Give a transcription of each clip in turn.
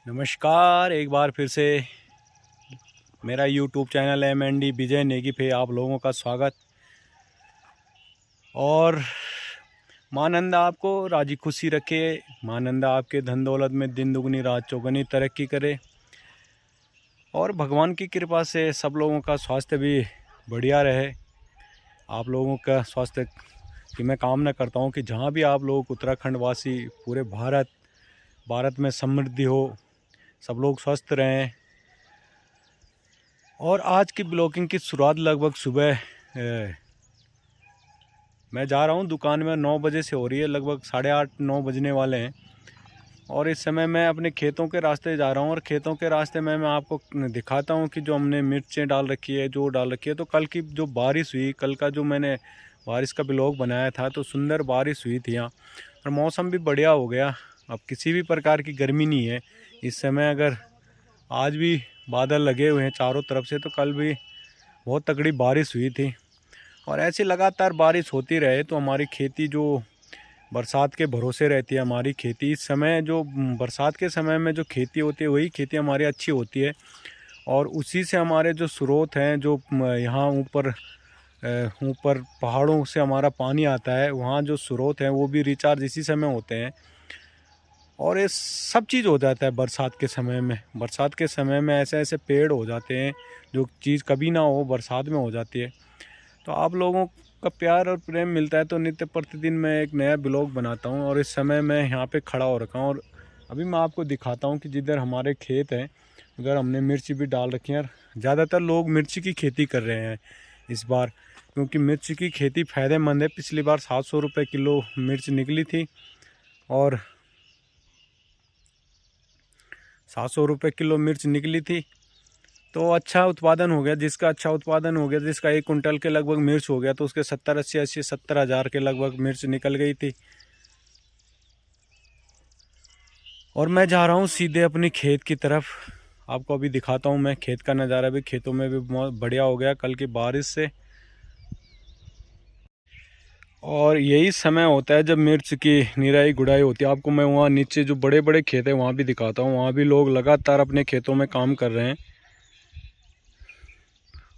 नमस्कार, एक बार फिर से मेरा YouTube चैनल MND विजय नेगी पे आप लोगों का स्वागत। और मानंदा आपको राजी खुशी रखे, मानंदा आपके धन दौलत में दिन दुगनी रात चौगुनी तरक्की करे और भगवान की कृपा से सब लोगों का स्वास्थ्य भी बढ़िया रहे। आप लोगों का स्वास्थ्य की मैं कामना करता हूँ कि जहाँ भी आप लोग उत्तराखंड वासी पूरे भारत में समृद्धि हो, सब लोग स्वस्थ रहें। और आज की ब्लॉगिंग की शुरुआत लगभग सुबह मैं जा रहा हूँ दुकान में 9 बजे से हो रही है, लगभग 8:30-9 बजने वाले हैं। और इस समय मैं अपने खेतों के रास्ते जा रहा हूँ और खेतों के रास्ते में मैं आपको दिखाता हूँ कि जो हमने मिर्चें डाल रखी है, जो डाल रखी है। तो कल की जो बारिश हुई, कल का जो मैंने बारिश का ब्लॉग बनाया था, तो सुंदर बारिश हुई थी यहाँ और मौसम भी बढ़िया हो गया। अब किसी भी प्रकार की गर्मी नहीं है इस समय। अगर आज भी बादल लगे हुए हैं चारों तरफ से, तो कल भी बहुत तगड़ी बारिश हुई थी। और ऐसे लगातार बारिश होती रहे तो हमारी खेती जो बरसात के भरोसे रहती है, हमारी खेती इस समय जो बरसात के समय में जो खेती होती है वही खेती हमारी अच्छी होती है। और उसी से हमारे जो स्रोत हैं, जो यहाँ ऊपर पहाड़ों से हमारा पानी आता है, वहाँ जो स्रोत हैं वो भी रिचार्ज इसी समय होते हैं। और ये सब चीज़ हो जाता है बरसात के समय में। बरसात के समय में ऐसे ऐसे पेड़ हो जाते हैं जो चीज़ कभी ना हो बरसात में हो जाती है। तो आप लोगों का प्यार और प्रेम मिलता है तो नित्य प्रतिदिन मैं एक नया ब्लॉग बनाता हूं। और इस समय मैं यहाँ पे खड़ा हो रखा हूँ और अभी मैं आपको दिखाता हूँ कि जिधर हमारे खेत हैं उधर हमने मिर्ची भी डाल रखी है। और ज़्यादातर लोग मिर्ची की खेती कर रहे हैं इस बार, क्योंकि मिर्ची की खेती फ़ायदेमंद है। पिछली बार 700 रुपये किलो मिर्च निकली थी और 700 रुपये किलो मिर्च निकली थी। तो अच्छा उत्पादन हो गया। जिसका अच्छा उत्पादन हो गया, जिसका 1 कुंटल के लगभग मिर्च हो गया, तो उसके 70 हज़ार के लगभग मिर्च निकल गई थी। और मैं जा रहा हूँ सीधे अपनी खेत की तरफ। आपको अभी दिखाता हूँ मैं खेत का नज़ारा भी। खेतों में भी बहुत बढ़िया हो गया कल की बारिश से। और यही समय होता है जब मिर्च की निराई गुड़ाई होती है। आपको मैं वहाँ नीचे जो बड़े बड़े खेत हैं वहाँ भी दिखाता हूँ। वहाँ भी लोग लगातार अपने खेतों में काम कर रहे हैं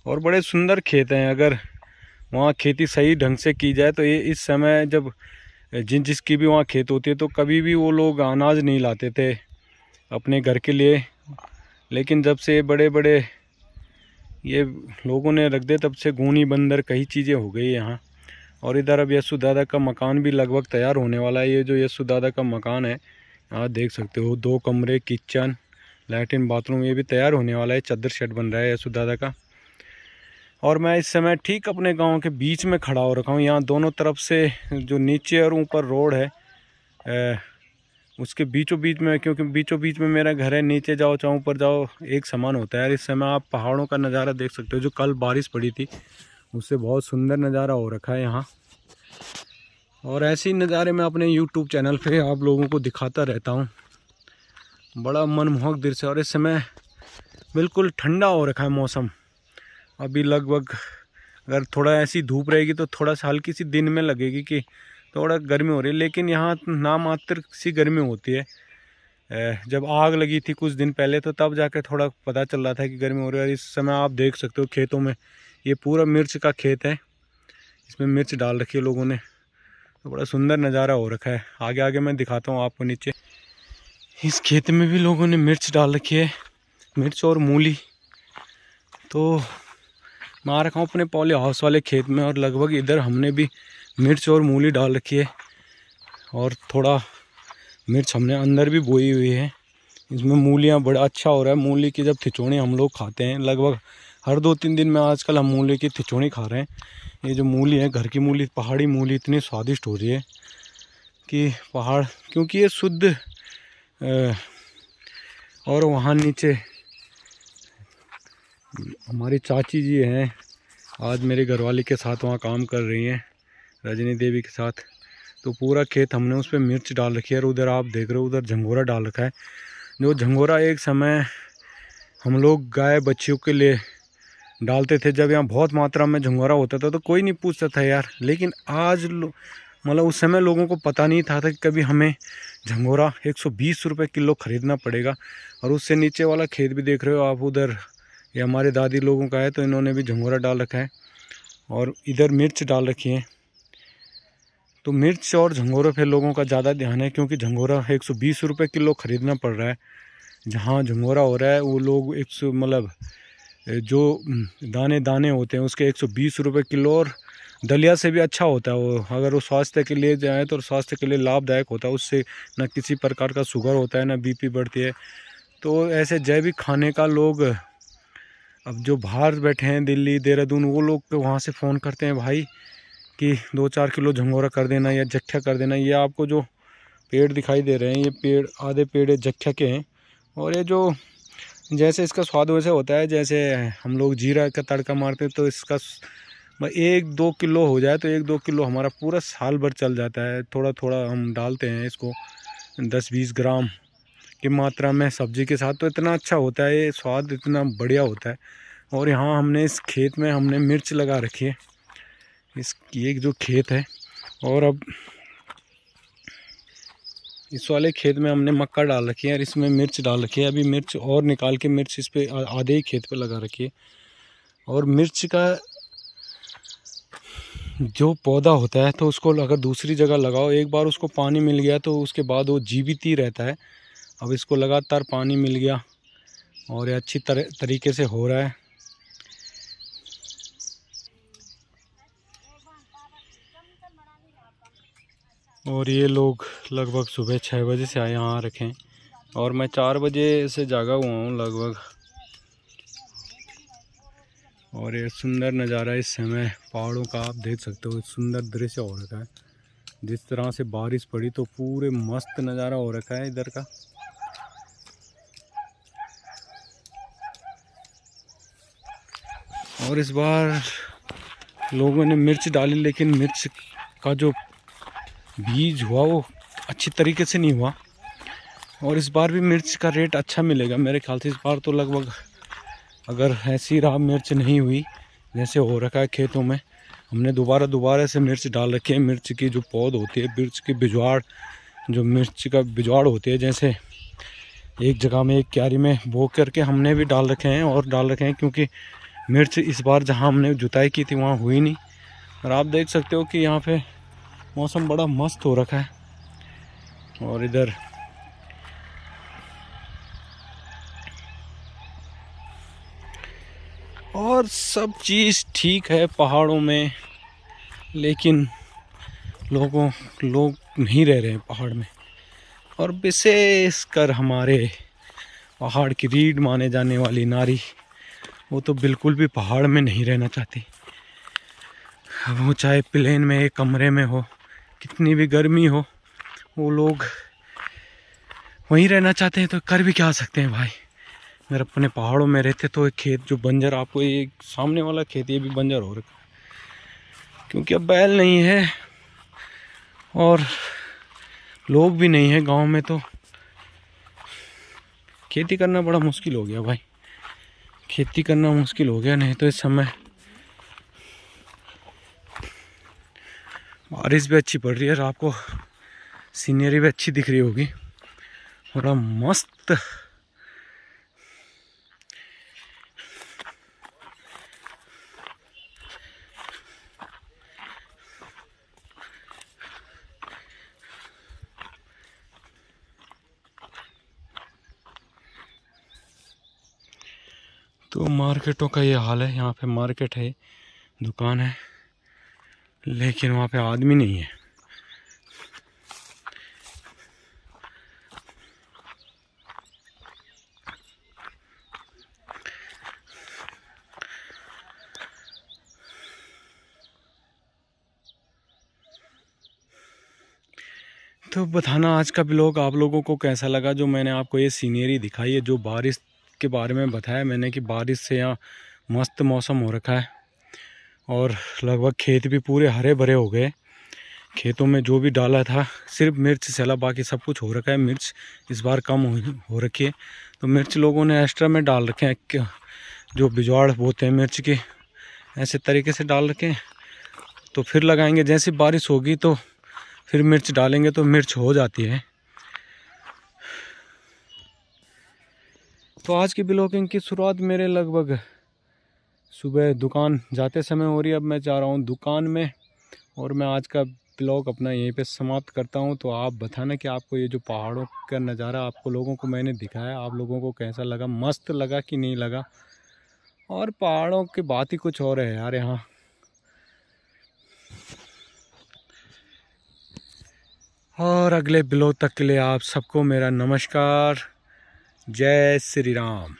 और बड़े सुंदर खेत हैं। अगर वहाँ खेती सही ढंग से की जाए तो ये इस समय जब जिसकी भी वहाँ खेत होती है तो कभी भी वो लोग अनाज नहीं लाते थे अपने घर के लिए। लेकिन जब से बड़े बड़े ये लोगों ने रख दिए, तब से घूनी बंदर कई चीज़ें हो गई यहाँ। और इधर अब यशु दादा का मकान भी लगभग तैयार होने वाला है। ये जो यशु दादा का मकान है आप देख सकते हो, 2 कमरे, किचन, लैट्रिन, बाथरूम, ये भी तैयार होने वाला है। चद्दर शेड बन रहा है यशु दादा का। और मैं इस समय ठीक अपने गांव के बीच में खड़ा हो रखा हूँ। यहाँ दोनों तरफ से जो नीचे और ऊपर रोड है, उसके बीचों बीच में, क्योंकि बीचों बीच में मेरा घर है, नीचे जाओ चाहे ऊपर जाओ एक समान होता है। इस समय आप पहाड़ों का नज़ारा देख सकते हो। जो कल बारिश पड़ी थी उससे बहुत सुंदर नज़ारा हो रखा है यहाँ। और ऐसे ही नज़ारे मैं अपने YouTube चैनल पे आप लोगों को दिखाता रहता हूँ। बड़ा मनमोहक दृश्य। और इस समय बिल्कुल ठंडा हो रखा है मौसम। अभी लगभग अगर थोड़ा ऐसी धूप रहेगी तो थोड़ा सा हल्की सी दिन में लगेगी कि थोड़ा गर्मी हो रही है, लेकिन यहाँ नामात्र सी गर्मी होती है। जब आग लगी थी कुछ दिन पहले तो तब जाके थोड़ा पता चल रहा था कि गर्मी हो रही है। और इस समय आप देख सकते हो खेतों में, ये पूरा मिर्च का खेत है, इसमें मिर्च डाल रखी है लोगों ने। तो बड़ा सुंदर नज़ारा हो रखा है। आगे आगे मैं दिखाता हूँ आपको। नीचे इस खेत में भी लोगों ने मिर्च डाल रखी है, मिर्च और मूली। तो मैं आ रखा हूँ अपने पॉली हाउस वाले खेत में और लगभग इधर हमने भी मिर्च और मूली डाल रखी है। और थोड़ा मिर्च हमने अंदर भी बोई हुई है। इसमें मूलियाँ बड़ा अच्छा हो रहा है। मूली की जब खिचौड़ी हम लोग खाते हैं, लगभग हर 2-3 दिन में आजकल हम मूली की खिचौड़ी खा रहे हैं। ये जो मूली है, घर की मूली, पहाड़ी मूली, इतनी स्वादिष्ट हो रही है कि पहाड़, क्योंकि ये शुद्ध। और वहाँ नीचे हमारी चाची जी हैं, आज मेरे घरवाली के साथ वहाँ काम कर रही हैं, रजनी देवी के साथ। तो पूरा खेत हमने उस पर मिर्च डाल रखी है। और उधर आप देख रहे हो, उधर झंगोरा डाल रखा है। जो झंगोरा एक समय हम लोग गाय बच्चियों के लिए डालते थे। जब यहाँ बहुत मात्रा में झंगोरा होता था तो कोई नहीं पूछता था यार। लेकिन आज मतलब उस समय लोगों को पता नहीं था कि कभी हमें झंगोरा 120 रुपये किलो ख़रीदना पड़ेगा। और उससे नीचे वाला खेत भी देख रहे हो आप उधर, ये हमारे दादी लोगों का है, तो इन्होंने भी झंगोरा डाल रखा है और इधर मिर्च डाल रखी है। तो मिर्च और झंगोरे पे लोगों का ज़्यादा ध्यान है, क्योंकि झंगोरा 120 रुपये किलो ख़रीदना पड़ रहा है। जहाँ झंगोरा हो रहा है वो लोग 100 मतलब जो दाने दाने होते हैं उसके 120 रुपये किलो, और दलिया से भी अच्छा होता है वो। अगर वो स्वास्थ्य के लिए जाए तो स्वास्थ्य के लिए लाभदायक होता है, उससे न किसी प्रकार का शुगर होता है न बीपी बढ़ती है। तो ऐसे जैविक खाने का लोग अब जो बाहर बैठे हैं दिल्ली देहरादून, वो लोग वहाँ से फ़ोन करते हैं भाई कि 2-4 किलो झंगोरा कर देना या जख्या कर देना। ये आपको जो पेड़ दिखाई दे रहे हैं, ये पेड़ आधे पेड़ जख्या के हैं। और ये जो जैसे इसका स्वाद वैसे होता है, जैसे हम लोग जीरा का तड़का मारते हैं, तो इसका 1-2 किलो हो जाए तो 1-2 किलो हमारा पूरा साल भर चल जाता है। थोड़ा थोड़ा हम डालते हैं इसको 10-20 ग्राम की मात्रा में सब्ज़ी के साथ, तो इतना अच्छा होता है, ये स्वाद इतना बढ़िया होता है। और यहाँ हमने इस खेत में हमने मिर्च लगा रखी है, इस ये जो खेत है। और अब इस वाले खेत में हमने मक्का डाल रखी है और इसमें मिर्च डाल रखी है। अभी मिर्च और निकाल के मिर्च इस पर आधे ही खेत पे लगा रखी है। और मिर्च का जो पौधा होता है तो उसको अगर दूसरी जगह लगाओ, एक बार उसको पानी मिल गया तो उसके बाद वो जीवित ही रहता है। अब इसको लगातार पानी मिल गया और ये अच्छी तरीके से हो रहा है। और ये लोग लगभग सुबह 6 बजे से आए यहाँ रखें, और मैं 4 बजे से जागा हुआ हूँ लगभग। और ये सुंदर नज़ारा इस समय पहाड़ों का आप देख सकते हो, सुंदर दृश्य हो रखा है। जिस तरह से बारिश पड़ी तो पूरे मस्त नज़ारा हो रखा है इधर का। और इस बार लोगों ने मिर्च डाली, लेकिन मिर्च का जो बीज हुआ वो अच्छी तरीके से नहीं हुआ। और इस बार भी मिर्च का रेट अच्छा मिलेगा मेरे ख्याल से। इस बार तो लगभग अगर ऐसी राह मिर्च नहीं हुई जैसे हो रखा है खेतों में, हमने दोबारा से मिर्च डाल रखी है। मिर्च की जो पौध होती है, मिर्च की बिजवाड़, जो मिर्च का बिजवाड़ होती है, जैसे एक जगह में एक क्यारी में बो करके हमने भी डाल रखे हैं और डाल रखे हैं, क्योंकि मिर्च इस बार जहाँ हमने जुताई की थी वहाँ हुई नहीं। और आप देख सकते हो कि यहाँ पे मौसम बड़ा मस्त हो रखा है। और इधर और सब चीज़ ठीक है पहाड़ों में, लेकिन लोग नहीं रह रहे हैं पहाड़ में। और विशेष कर हमारे पहाड़ की रीढ़ माने जाने वाली नारी, वो तो बिल्कुल भी पहाड़ में नहीं रहना चाहती। वो चाहे प्लेन में एक कमरे में हो, कितनी भी गर्मी हो, वो लोग वहीं रहना चाहते हैं। तो कर भी क्या सकते हैं भाई। मेरे अपने पहाड़ों में रहते तो एक खेत जो बंजर, आपको ये सामने वाला खेत ये भी बंजर हो रखा है, क्योंकि अब बैल नहीं है और लोग भी नहीं है गांव में, तो खेती करना बड़ा मुश्किल हो गया भाई। खेती करना मुश्किल हो गया। नहीं तो इस समय बारिश भी अच्छी पड़ रही है और आपको सीनरी भी अच्छी दिख रही होगी, बड़ा मस्त। तो मार्केटों का ये हाल है। यहाँ पे मार्केट है, दुकान है, लेकिन वहाँ पे आदमी नहीं है। तो बताना आज का ब्लॉग आप लोगों को कैसा लगा, जो मैंने आपको ये सीनरी दिखाई है, जो बारिश के बारे में बताया मैंने कि बारिश से यहाँ मस्त मौसम हो रखा है। और लगभग खेत भी पूरे हरे भरे हो गए। खेतों में जो भी डाला था सिर्फ मिर्च चला, बाकी सब कुछ हो रखा है। मिर्च इस बार कम हो रखी है, तो मिर्च लोगों ने एक्स्ट्रा में डाल रखे हैं, जो बिजवाड़ बोते हैं मिर्च के, ऐसे तरीके से डाल रखे हैं। तो फिर लगाएंगे, जैसी बारिश होगी तो फिर मिर्च डालेंगे तो मिर्च हो जाती है। तो आज की ब्लॉगिंग की शुरुआत मेरे लगभग सुबह दुकान जाते समय हो रही है। अब मैं जा रहा हूँ दुकान में और मैं आज का ब्लॉग अपना यहीं पे समाप्त करता हूँ। तो आप बताना कि आपको ये जो पहाड़ों का नज़ारा आपको लोगों को मैंने दिखाया, आप लोगों को कैसा लगा, मस्त लगा कि नहीं लगा। और पहाड़ों की बात ही कुछ और है यार यहाँ। और अगले ब्लॉग तक के लिए आप सबको मेरा नमस्कार। जय श्री राम।